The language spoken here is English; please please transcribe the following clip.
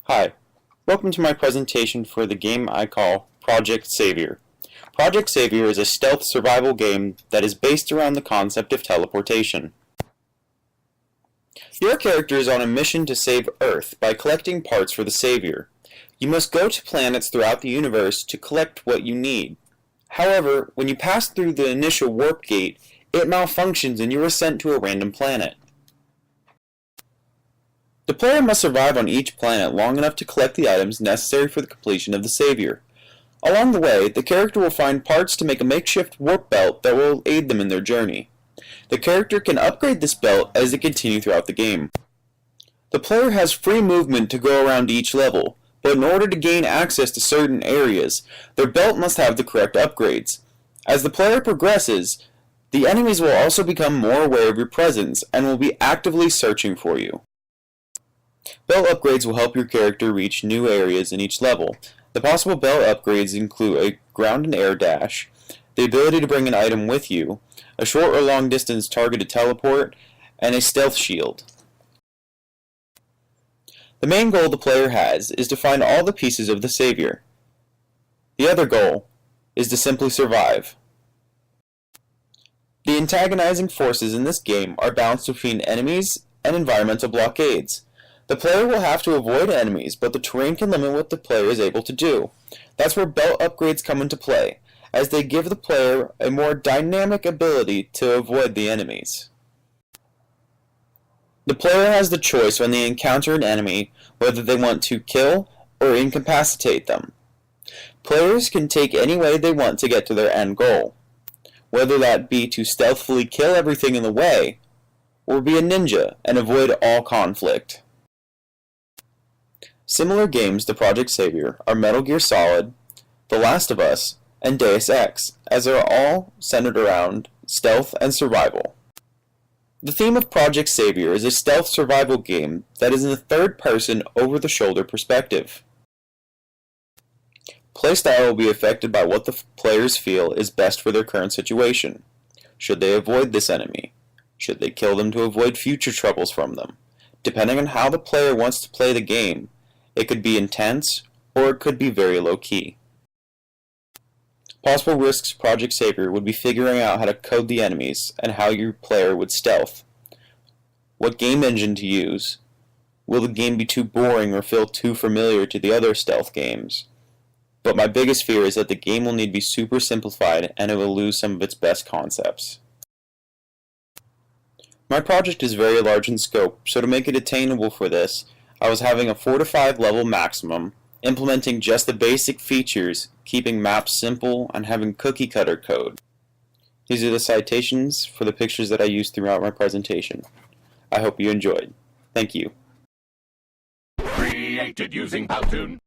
Hi, welcome to my presentation for the game I call Project Savior. Project Savior is a stealth survival game that is based around the concept of teleportation. Your character is on a mission to save Earth by collecting parts for the Savior. You must go to planets throughout the universe to collect what you need. However, when you pass through the initial warp gate, it malfunctions and you are sent to a random planet. The player must survive on each planet long enough to collect the items necessary for the completion of the Savior. Along the way, the character will find parts to make a makeshift warp belt that will aid them in their journey. The character can upgrade this belt as they continue throughout the game. The player has free movement to go around each level, but in order to gain access to certain areas, their belt must have the correct upgrades. As the player progresses, the enemies will also become more aware of your presence and will be actively searching for you. Belt upgrades will help your character reach new areas in each level. The possible belt upgrades include a ground and air dash, the ability to bring an item with you, a short or long distance targeted teleport, and a stealth shield. The main goal the player has is to find all the pieces of the Savior. The other goal is to simply survive. The antagonizing forces in this game are balanced between enemies and environmental blockades. The player will have to avoid enemies, but the terrain can limit what the player is able to do. That's where belt upgrades come into play, as they give the player a more dynamic ability to avoid the enemies. The player has the choice when they encounter an enemy whether they want to kill or incapacitate them. Players can take any way they want to get to their end goal, whether that be to stealthily kill everything in the way, or be a ninja and avoid all conflict. Similar games to Project Savior are Metal Gear Solid, The Last of Us, and Deus Ex, as they are all centered around stealth and survival. The theme of Project Savior is a stealth survival game that is in the third-person, over-the-shoulder perspective. Playstyle will be affected by what the players feel is best for their current situation. Should they avoid this enemy? Should they kill them to avoid future troubles from them? Depending on how the player wants to play the game, it could be intense, or it could be very low-key. Possible risks Project Savior would be figuring out how to code the enemies and how your player would stealth. What game engine to use? Will the game be too boring or feel too familiar to the other stealth games? But my biggest fear is that the game will need to be super simplified and it will lose some of its best concepts. My project is very large in scope, so to make it attainable for this, I was having a 4 to 5 level maximum, implementing just the basic features, keeping maps simple, and having cookie cutter code. These are the citations for the pictures that I used throughout my presentation. I hope you enjoyed. Thank you. Created using Powtoon.